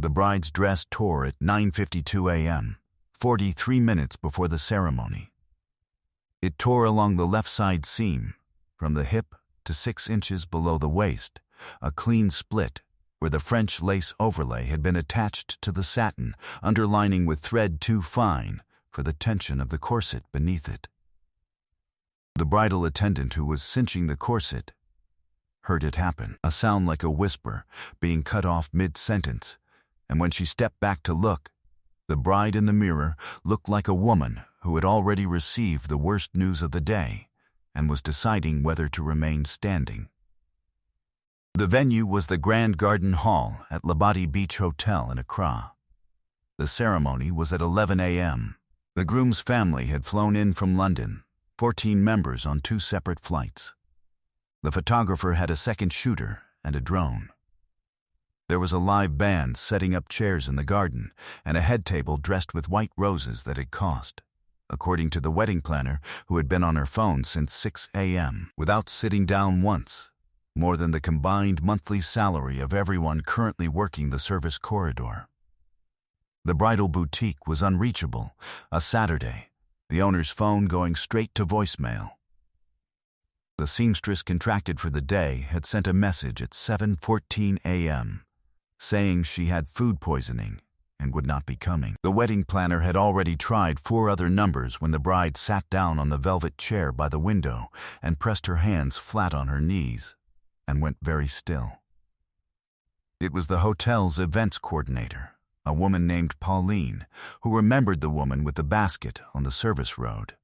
The bride's dress tore at 9:52 a.m., 43 minutes before the ceremony. It tore along the left side seam, from the hip to 6 inches below the waist, a clean split where the French lace overlay had been attached to the satin, underlining with thread too fine for the tension of the corset beneath it. The bridal attendant who was cinching the corset heard it happen, a sound like a whisper being cut off mid-sentence, and when she stepped back to look, the bride in the mirror looked like a woman who had already received the worst news of the day and was deciding whether to remain standing. The venue was the Grand Garden Hall at Labadi Beach Hotel in Accra. The ceremony was at 11 a.m. The groom's family had flown in from London, 14 members on 2 separate flights. The photographer had a second shooter and a drone. There was a live band setting up chairs in the garden and a head table dressed with white roses that had cost, according to the wedding planner who had been on her phone since 6 a.m. without sitting down once, more than the combined monthly salary of everyone currently working the service corridor. The bridal boutique was unreachable, a Saturday, the owner's phone going straight to voicemail. The seamstress contracted for the day had sent a message at 7:14 a.m. saying she had food poisoning and would not be coming. The wedding planner had already tried 4 other numbers when the bride sat down on the velvet chair by the window and pressed her hands flat on her knees and went very still. It was the hotel's events coordinator, a woman named Pauline, who remembered the woman with the basket on the service road.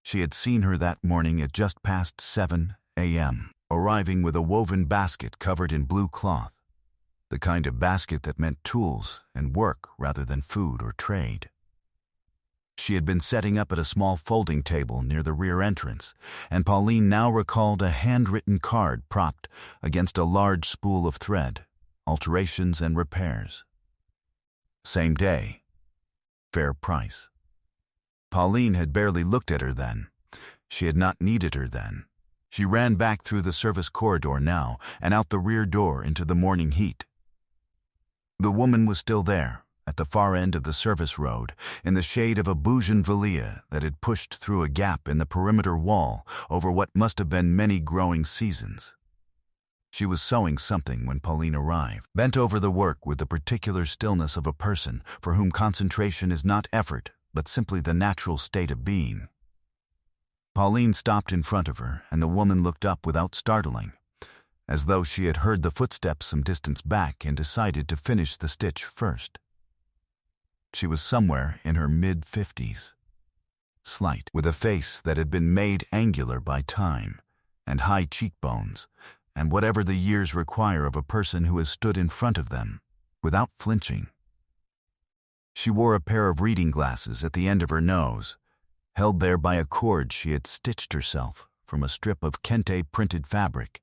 She had seen her that morning at just past 7 a.m., arriving with a woven basket covered in blue cloth, the kind of basket that meant tools and work rather than food or trade. She had been setting up at a small folding table near the rear entrance, and Pauline now recalled a handwritten card propped against a large spool of thread, alterations and repairs. Same day, fair price. Pauline had barely looked at her then. She had not needed her then. She ran back through the service corridor now and out the rear door into the morning heat. The woman was still there, at the far end of the service road, in the shade of a bougainvillea that had pushed through a gap in the perimeter wall over what must have been many growing seasons. She was sewing something when Pauline arrived, bent over the work with the particular stillness of a person for whom concentration is not effort, but simply the natural state of being. Pauline stopped in front of her, and the woman looked up without startling, as though she had heard the footsteps some distance back and decided to finish the stitch first. She was somewhere in her mid-50s, slight, with a face that had been made angular by time, and high cheekbones, and whatever the years require of a person who has stood in front of them, without flinching. She wore a pair of reading glasses at the end of her nose, held there by a cord she had stitched herself from a strip of kente printed fabric,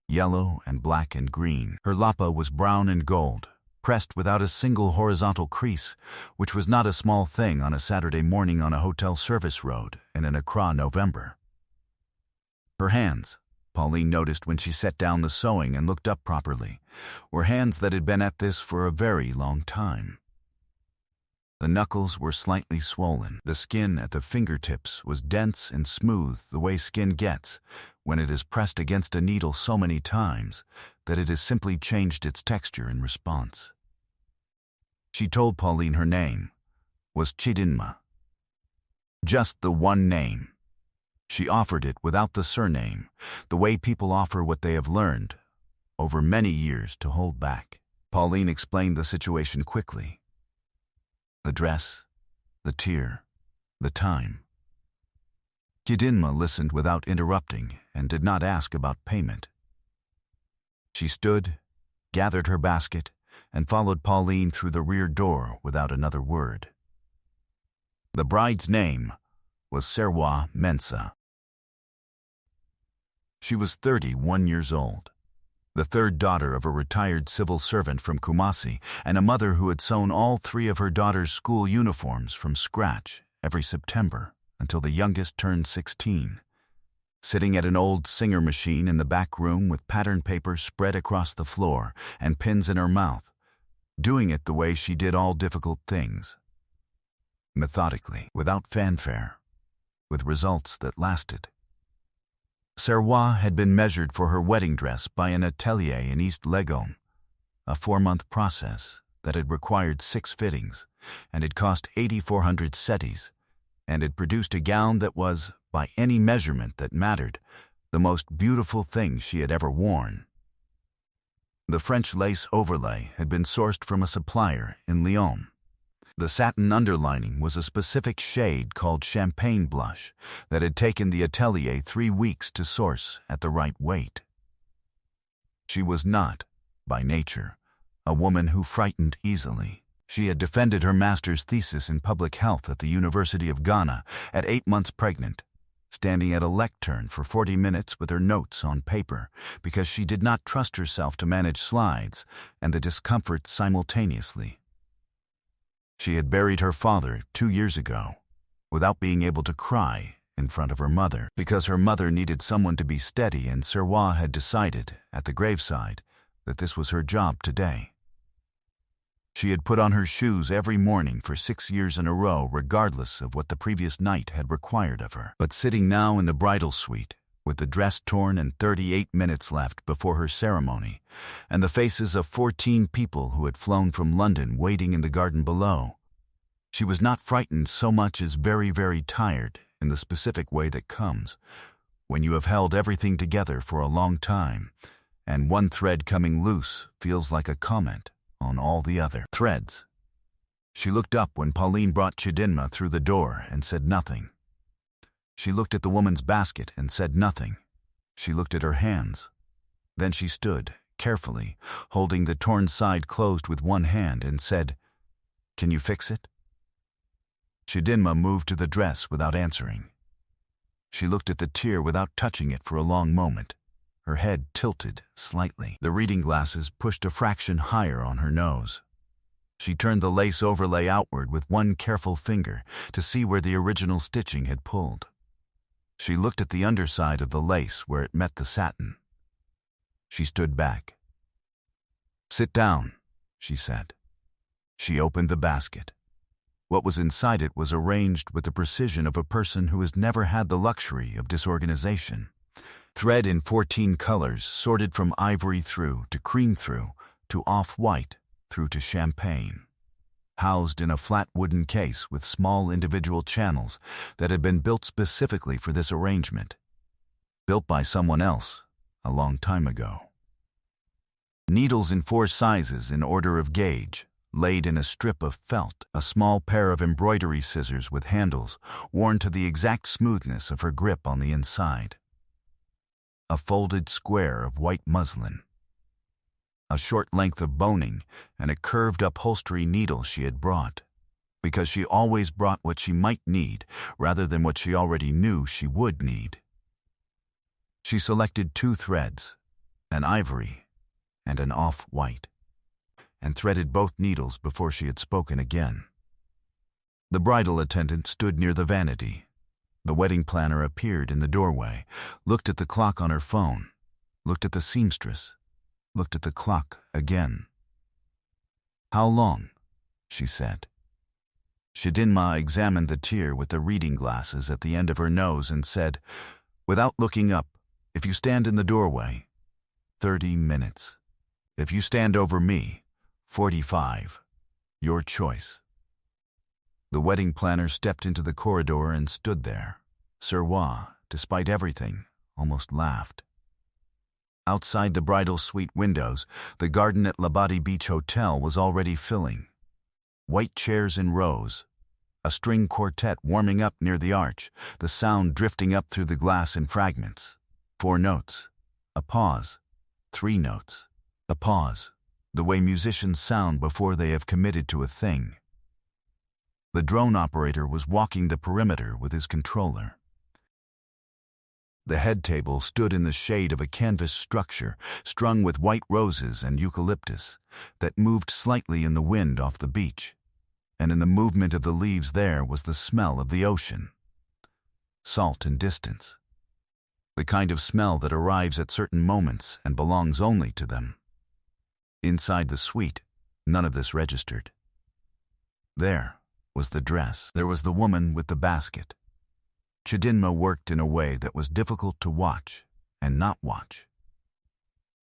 yellow and black and green. Her lapa was brown and gold, pressed without a single horizontal crease, which was not a small thing on a Saturday morning on a hotel service road in an Accra November. Her hands, Pauline noticed when she set down the sewing and looked up properly, were hands that had been at this for a very long time. The knuckles were slightly swollen. The skin at the fingertips was dense and smooth the way skin gets when it is pressed against a needle so many times that it has simply changed its texture in response. She told Pauline her name was Chidinma. Just the one name. She offered it without the surname, the way people offer what they have learned over many years to hold back. Pauline explained the situation quickly. The dress, the tear, the time. Chidinma listened without interrupting and did not ask about payment. She stood, gathered her basket, and followed Pauline through the rear door without another word. The bride's name was Serwa Mensah. She was 31 years old, the third daughter of a retired civil servant from Kumasi and a mother who had sewn all 3 of her daughter's school uniforms from scratch every September until the youngest turned 16, sitting at an old Singer machine in the back room with pattern paper spread across the floor and pins in her mouth. doing it the way she did all difficult things, methodically, without fanfare, with results that lasted. Serrois had been measured for her wedding dress by an atelier in East Legon, a 4-month process that had required 6 fittings, and had cost 8,400 setties, and had produced a gown that was, by any measurement that mattered, the most beautiful thing she had ever worn. The French lace overlay had been sourced from a supplier in Lyon. The satin underlining was a specific shade called champagne blush that had taken the atelier 3 weeks to source at the right weight. She was not, by nature, a woman who frightened easily. She had defended her master's thesis in public health at the University of Ghana at 8 months pregnant, standing at a lectern for 40 minutes with her notes on paper because she did not trust herself to manage slides and the discomfort simultaneously. She had buried her father 2 years ago without being able to cry in front of her mother because her mother needed someone to be steady, and Serrois had decided at the graveside that this was her job today. She had put on her shoes every morning for 6 years in a row, regardless of what the previous night had required of her. But sitting now in the bridal suite, with the dress torn and 38 minutes left before her ceremony, and the faces of 14 people who had flown from London waiting in the garden below, she was not frightened so much as very, very tired in the specific way that comes when you have held everything together for a long time, and one thread coming loose feels like a comment on all the other threads. She looked up when Pauline brought Chidinma through the door and said nothing. She looked at the woman's basket and said nothing. She looked at her hands. Then she stood, carefully, holding the torn side closed with one hand, and said, "Can you fix it?" Chidinma moved to the dress without answering. She looked at the tear without touching it for a long moment. Her head tilted slightly. The reading glasses pushed a fraction higher on her nose. She turned the lace overlay outward with one careful finger to see where the original stitching had pulled. She looked at the underside of the lace where it met the satin. She stood back. "Sit down," she said. She opened the basket. What was inside it was arranged with the precision of a person who has never had the luxury of disorganization. Thread in 14 colors, sorted from ivory through to cream through to off-white through to champagne, housed in a flat wooden case with small individual channels that had been built specifically for this arrangement, built by someone else a long time ago. Needles in 4 sizes in order of gauge, laid in a strip of felt, a small pair of embroidery scissors with handles worn to the exact smoothness of her grip on the inside, a folded square of white muslin, a short length of boning, and a curved upholstery needle she had brought, because she always brought what she might need rather than what she already knew she would need. She selected 2 threads, an ivory and an off-white, and threaded both needles before she had spoken again. The bridal attendant stood near the vanity. The wedding planner appeared in the doorway, looked at the clock on her phone, looked at the seamstress, looked at the clock again. "How long?" she said. Chidinma examined the tear with the reading glasses at the end of her nose and said, without looking up, "If you stand in the doorway, 30 minutes. If you stand over me, 45. Your choice." The wedding planner stepped into the corridor and stood there. Serrois, despite everything, almost laughed. Outside the bridal suite windows, the garden at Labadi Beach Hotel was already filling. White chairs in rows, a string quartet warming up near the arch, the sound drifting up through the glass in fragments. 4 notes, a pause, 3 notes, a pause, the way musicians sound before they have committed to a thing. The drone operator was walking the perimeter with his controller. The head table stood in the shade of a canvas structure strung with white roses and eucalyptus that moved slightly in the wind off the beach, and in the movement of the leaves there was the smell of the ocean. Salt and distance. The kind of smell that arrives at certain moments and belongs only to them. Inside the suite, None of this registered. There was the dress. There was the woman with the basket. Chidinma worked in a way that was difficult to watch and not watch.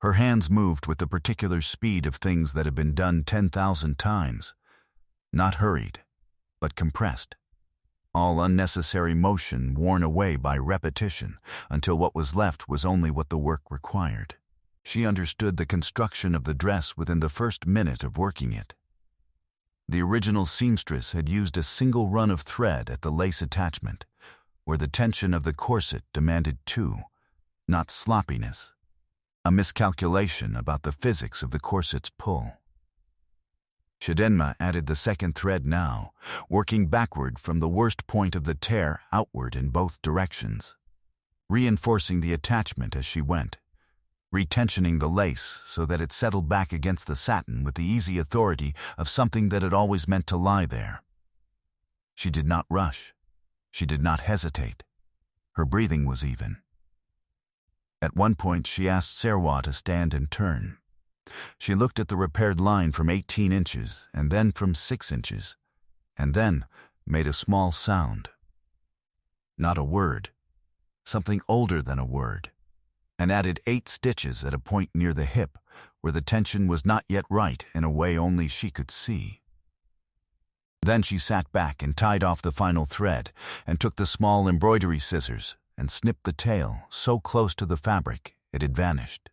Her hands moved with the particular speed of things that have been done 10,000 times, not hurried, but compressed. All unnecessary motion worn away by repetition until what was left was only what the work required. She understood the construction of the dress within the first minute of working it. The original seamstress had used a single run of thread at the lace attachment, where the tension of the corset demanded two, not sloppiness, a miscalculation about the physics of the corset's pull. Chidinma added the second thread now, working backward from the worst point of the tear outward in both directions, reinforcing the attachment as she went, retensioning the lace so that it settled back against the satin with the easy authority of something that had always meant to lie there. She did not rush. She did not hesitate. Her breathing was even. At one point she asked Serwa to stand and turn. She looked at the repaired line from 18 inches and then from 6 inches, and then made a small sound. Not a word, something older than a word, and added 8 stitches at a point near the hip where the tension was not yet right in a way only she could see. Then she sat back and tied off the final thread and took the small embroidery scissors and snipped the tail so close to the fabric it had vanished.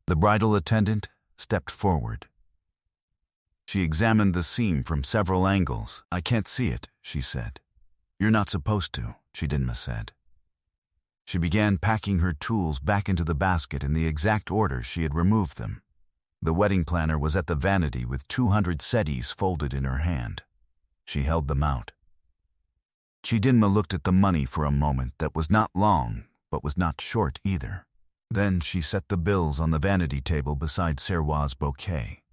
The bridal attendant stepped forward. She examined the seam from several angles. "I can't see it," she said. "You're not supposed to," Chidinma said. She began packing her tools back into the basket in the exact order she had removed them. The wedding planner was at the vanity with 200 settees folded in her hand. She held them out. Chidinma looked at the money for a moment that was not long, but was not short either. Then she set the bills on the vanity table beside Serwa's bouquet.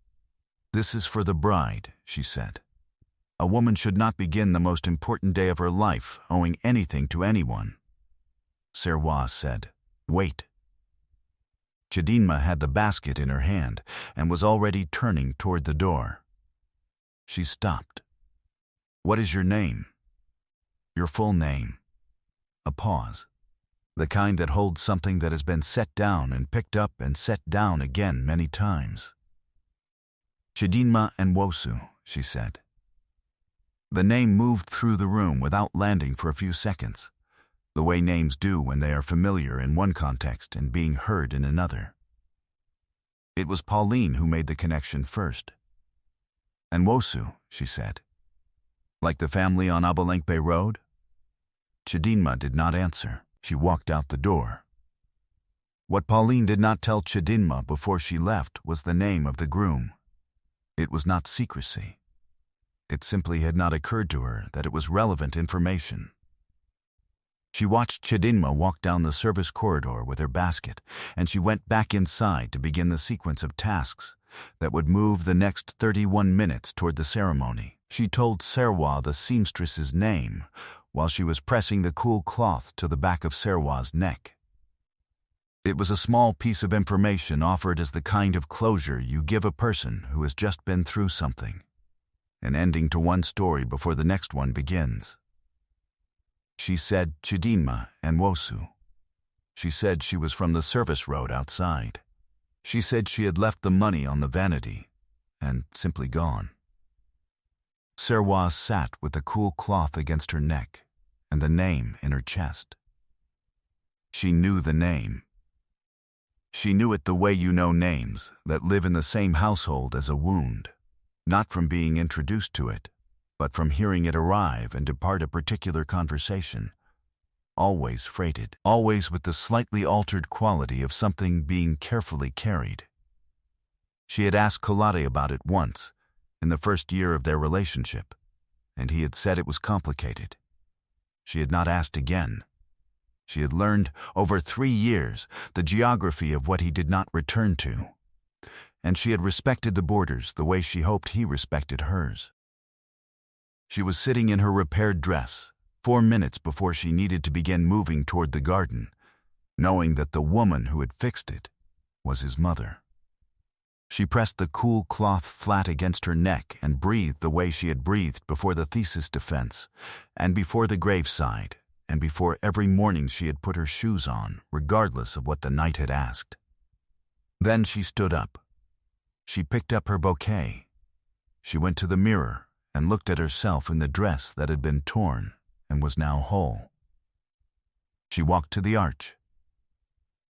"This is for the bride," she said. "A woman should not begin the most important day of her life owing anything to anyone." Serwa said, "Wait." Chidinma had the basket in her hand and was already turning toward the door. She stopped. "What is your name?" "Your full name." A pause. The kind that holds something that has been set down and picked up and set down again many times. "Chidinma and Wosu," she said. The name moved through the room without landing for a few seconds, the way names do when they are familiar in one context and being heard in another. It was Pauline who made the connection first. "And Wosu," she said. "Like the family on Abalenque Road?" Chidinma did not answer. She walked out the door. What Pauline did not tell Chidinma before she left was the name of the groom. It was not secrecy. It simply had not occurred to her that it was relevant information. She watched Chidinma walk down the service corridor with her basket, and she went back inside to begin the sequence of tasks that would move the next 31 minutes toward the ceremony. She told Serwa the seamstress's name while she was pressing the cool cloth to the back of Serwa's neck. It was a small piece of information offered as the kind of closure you give a person who has just been through something, an ending to one story before the next one begins. She said Chidinma and Wosu. She said she was from the service road outside. She said she had left the money on the vanity and simply gone. Serwa sat with the cool cloth against her neck and the name in her chest. She knew the name. She knew it the way you know names that live in the same household as a wound, not from being introduced to it, but from hearing it arrive and depart a particular conversation, always freighted, always with the slightly altered quality of something being carefully carried. She had asked Kolade about it once, in the first year of their relationship, and he had said it was complicated. She had not asked again. She had learned over 3 years the geography of what he did not return to, and she had respected the borders the way she hoped he respected hers. She was sitting in her repaired dress, 4 minutes before she needed to begin moving toward the garden, knowing that the woman who had fixed it was his mother. She pressed the cool cloth flat against her neck and breathed the way she had breathed before the thesis defense, and before the graveside, and before every morning she had put her shoes on, regardless of what the night had asked. Then she stood up. She picked up her bouquet. She went to the mirror and looked at herself in the dress that had been torn and was now whole. She walked to the arch.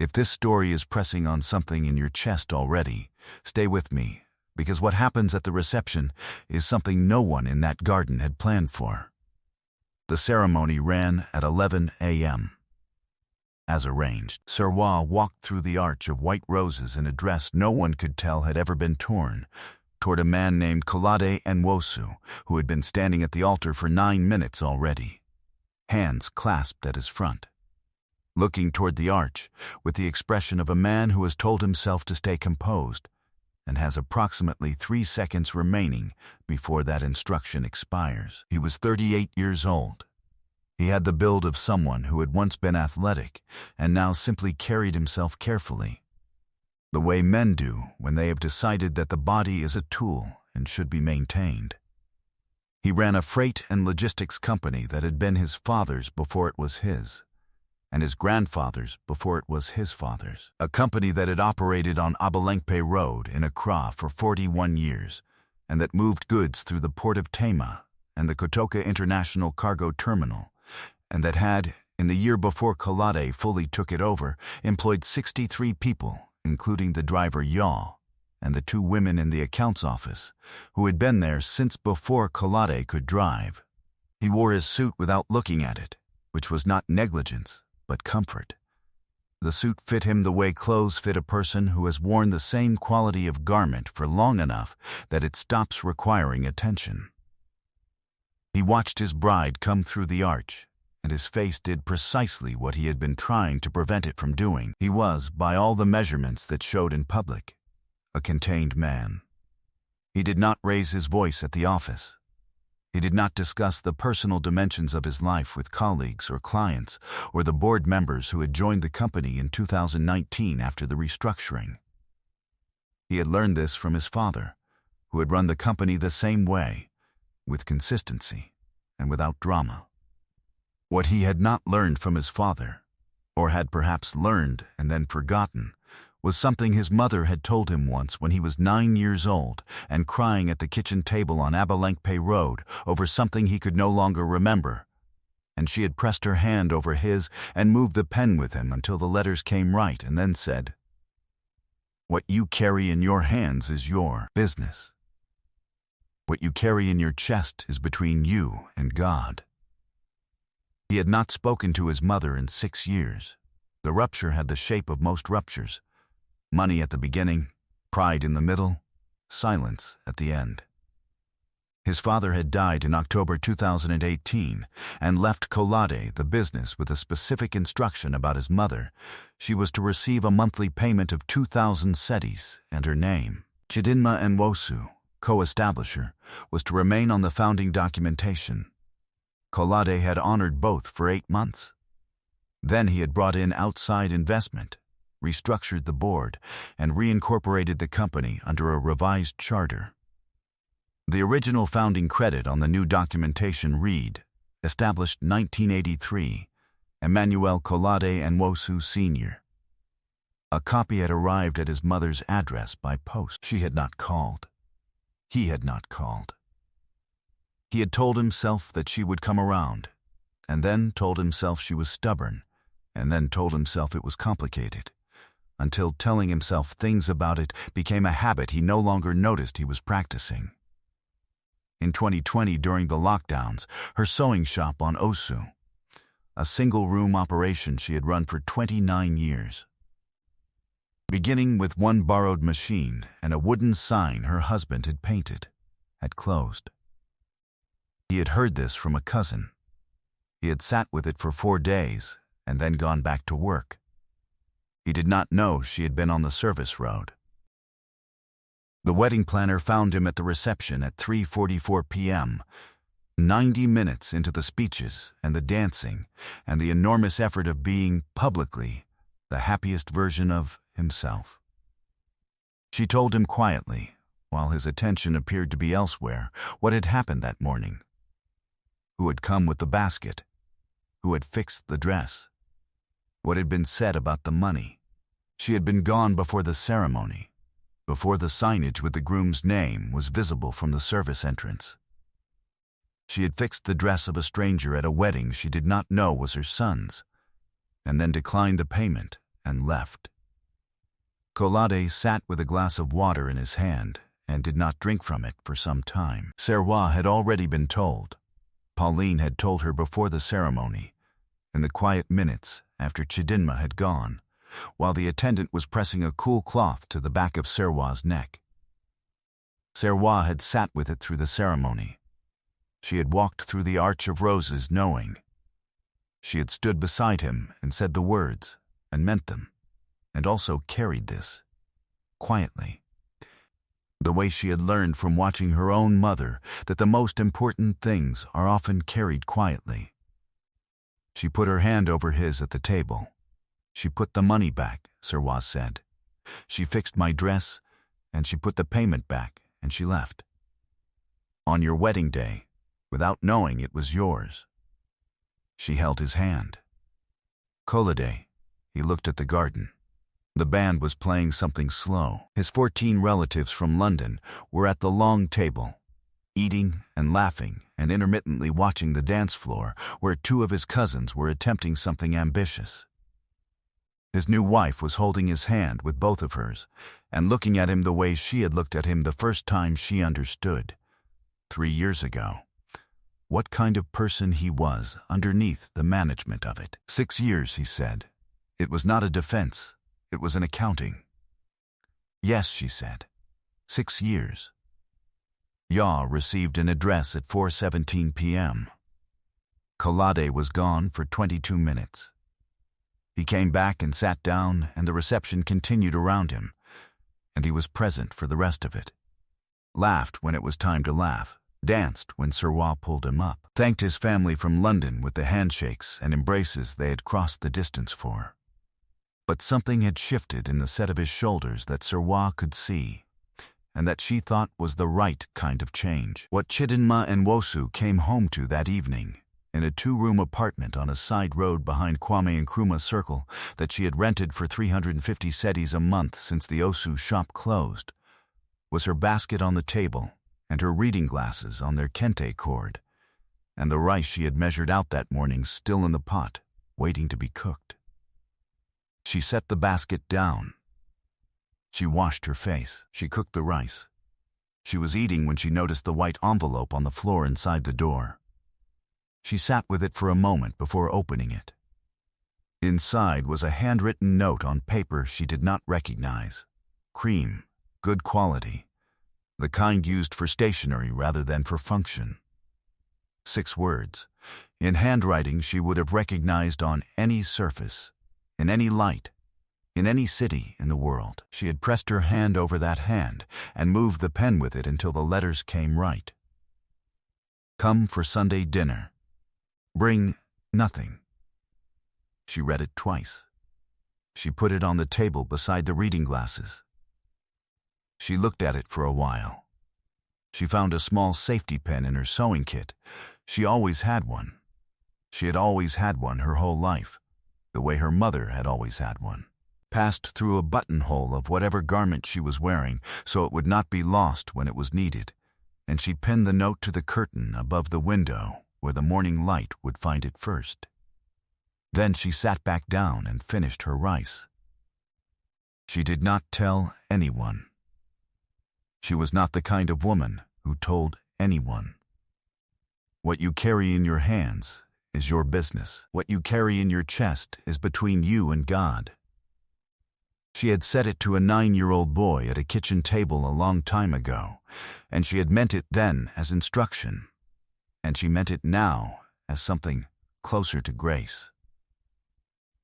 If this story is pressing on something in your chest already, stay with me, because what happens at the reception is something no one in that garden had planned for. The ceremony ran at 11 a.m. As arranged, Serwa walked through the arch of white roses in a dress no one could tell had ever been torn, toward a man named Kolade Nwosu, who had been standing at the altar for 9 minutes already, hands clasped at his front, looking toward the arch with the expression of a man who has told himself to stay composed and has approximately 3 seconds remaining before that instruction expires. He was 38 years old. He had the build of someone who had once been athletic and now simply carried himself carefully, the way men do when they have decided that the body is a tool and should be maintained. He ran a freight and logistics company that had been his father's before it was his, and his grandfather's before it was his father's. A company that had operated on Abalengpe Road in Accra for 41 years, and that moved goods through the port of Tema and the Kotoka International Cargo Terminal, and that had, in the year before Kolade fully took it over, employed 63 people, including the driver Yaw and the 2 women in the accounts office, who had been there since before Kolade could drive. He wore his suit without looking at it, which was not negligence, but comfort. The suit fit him the way clothes fit a person who has worn the same quality of garment for long enough that it stops requiring attention. He watched his bride come through the arch, and his face did precisely what he had been trying to prevent it from doing. He was, by all the measurements that showed in public, a contained man. He did not raise his voice at the office. He did not discuss the personal dimensions of his life with colleagues or clients or the board members who had joined the company in 2019 after the restructuring. He had learned this from his father, who had run the company the same way, with consistency and without drama. What he had not learned from his father, or had perhaps learned and then forgotten, was something his mother had told him once when he was 9 years old and crying at the kitchen table on Abalengpe Road over something he could no longer remember, and she had pressed her hand over his and moved the pen with him until the letters came right and then said, "What you carry in your hands is your business. What you carry in your chest is between you and God." He had not spoken to his mother in 6 years. The rupture had the shape of most ruptures: money at the beginning, pride in the middle, silence at the end. His father had died in October 2018 and left Kolade, the business, with a specific instruction about his mother. She was to receive a monthly payment of 2,000 cedis, and her name, Chidinma Nwosu, co-establisher, was to remain on the founding documentation. Kolade had honored both for 8 months. Then he had brought in outside investment, restructured the board, and reincorporated the company under a revised charter. The original founding credit on the new documentation read, established 1983, Emmanuel Kolade Nwosu Sr. A copy had arrived at his mother's address by post. She had not called. He had not called. He had told himself that she would come around, and then told himself she was stubborn, and then told himself it was complicated, until telling himself things about it became a habit he no longer noticed he was practicing. In 2020, during the lockdowns, her sewing shop on Osu, a single-room operation she had run for 29 years, beginning with one borrowed machine and a wooden sign her husband had painted, had closed. He had heard this from a cousin. He had sat with it for 4 days and then gone back to work. He did not know she had been on the service road. The wedding planner found him at the reception at 3:44 p.m., 90 minutes into the speeches and the dancing and the enormous effort of being, publicly, the happiest version of himself. She told him quietly, while his attention appeared to be elsewhere, what had happened that morning. Who had come with the basket? Who had fixed the dress? What had been said about the money? She had been gone before the ceremony, before the signage with the groom's name was visible from the service entrance. She had fixed the dress of a stranger at a wedding she did not know was her son's, and then declined the payment and left. Colade sat with a glass of water in his hand and did not drink from it for some time. Serrois had already been told. Pauline had told her before the ceremony, in the quiet minutes after Chidinma had gone, while the attendant was pressing a cool cloth to the back of Serrois' neck. Serrois had sat with it through the ceremony. She had walked through the arch of roses knowing. She had stood beside him and said the words, and meant them, and also carried this, quietly. The way she had learned from watching her own mother that the most important things are often carried quietly. She put her hand over his at the table. She put the money back, Serrois said. She fixed my dress, and she put the payment back, and she left. On your wedding day, without knowing it was yours. She held his hand. Colade, he looked at the garden. The band was playing something slow. His 14 relatives from London were at the long table, eating and laughing and intermittently watching the dance floor where 2 of his cousins were attempting something ambitious. His new wife was holding his hand with both of hers and looking at him the way she had looked at him the first time she understood, 3 years ago, what kind of person he was underneath the management of it. 6 years, he said. It was not a defense. It was an accounting. Yes, she said. 6 years. Yaw received an address at 4:17 p.m. Colade was gone for 22 minutes. He came back and sat down, and the reception continued around him, and he was present for the rest of it. Laughed when it was time to laugh, danced when Serrois pulled him up, thanked his family from London with the handshakes and embraces they had crossed the distance for. But something had shifted in the set of his shoulders that Serrois could see, and that she thought was the right kind of change. What Chidinma and Wosu came home to that evening, in a 2-room apartment on a side road behind Kwame Nkrumah Circle that she had rented for 350 cedis a month since the Osu shop closed, was her basket on the table and her reading glasses on their kente cord, and the rice she had measured out that morning still in the pot, waiting to be cooked. She set the basket down. She washed her face. She cooked the rice. She was eating when she noticed the white envelope on the floor inside the door. She sat with it for a moment before opening it. Inside was a handwritten note on paper she did not recognize. Cream, good quality, the kind used for stationery rather than for function. 6 words, in handwriting she would have recognized on any surface, in any light, in any city in the world. She had pressed her hand over that hand and moved the pen with it until the letters came right. Come for Sunday dinner. Bring nothing. She read it twice. She put it on the table beside the reading glasses. She looked at it for a while. She found a small safety pin in her sewing kit. She always had one. She had always had one her whole life, the way her mother had always had one. Passed through a buttonhole of whatever garment she was wearing so it would not be lost when it was needed, and she pinned the note to the curtain above the window where the morning light would find it first. Then she sat back down and finished her rice. She did not tell anyone. She was not the kind of woman who told anyone. What you carry in your hands is your business. What you carry in your chest is between you and God. She had said it to a 9-year-old boy at a kitchen table a long time ago, and she had meant it then as instruction, and she meant it now as something closer to grace.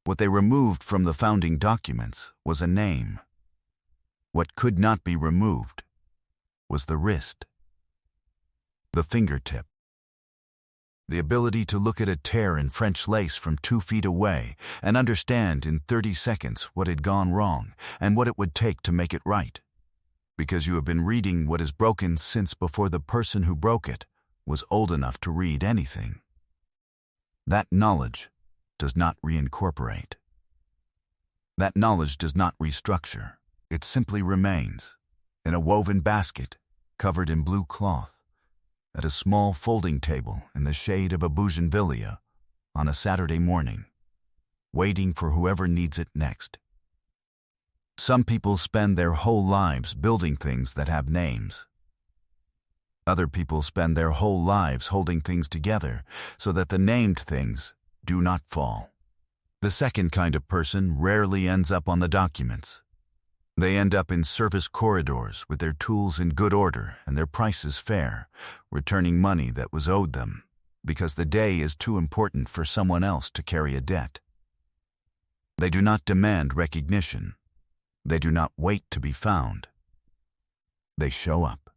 What they removed from the founding documents was a name. What could not be removed was the wrist, the fingertip, the ability to look at a tear in French lace from 2 feet away and understand in 30 seconds what had gone wrong and what it would take to make it right. because you have been reading what is broken since before the person who broke it was old enough to read anything. That knowledge does not reincorporate. That knowledge does not restructure. It simply remains in a woven basket covered in blue cloth at a small folding table in the shade of a bougainvillea on a Saturday morning, waiting for whoever needs it next. Some people spend their whole lives building things that have names. Other people spend their whole lives holding things together so that the named things do not fall. The second kind of person rarely ends up on the documents. They end up in service corridors with their tools in good order and their prices fair, returning money that was owed them because the day is too important for someone else to carry a debt. They do not demand recognition. They do not wait to be found. They show up.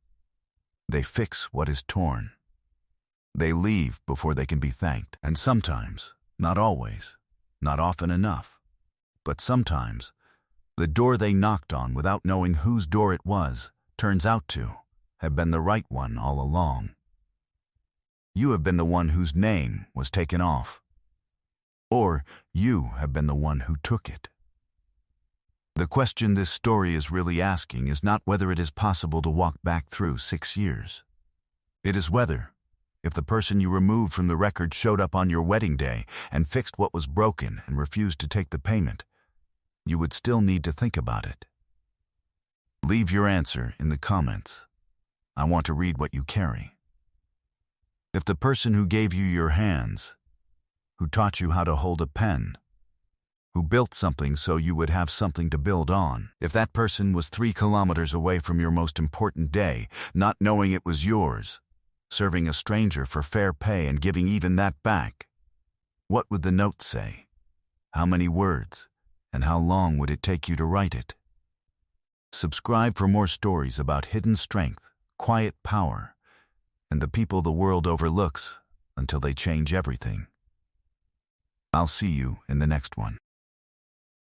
They fix what is torn. They leave before they can be thanked. And sometimes, not always, not often enough, but sometimes, the door they knocked on without knowing whose door it was turns out to have been the right one all along. You have been the one whose name was taken off. Or you have been the one who took it. The question this story is really asking is not whether it is possible to walk back through 6 years. It is whether, if the person you removed from the record showed up on your wedding day and fixed what was broken and refused to take the payment, you would still need to think about it. Leave your answer in the comments. I want to read what you carry. If the person who gave you your hands, who taught you how to hold a pen, who built something so you would have something to build on, if that person was 3 kilometers away from your most important day, not knowing it was yours, serving a stranger for fair pay and giving even that back, what would the note say? How many words? And how long would it take you to write it? Subscribe for more stories about hidden strength, quiet power, and the people the world overlooks until they change everything. I'll see you in the next one.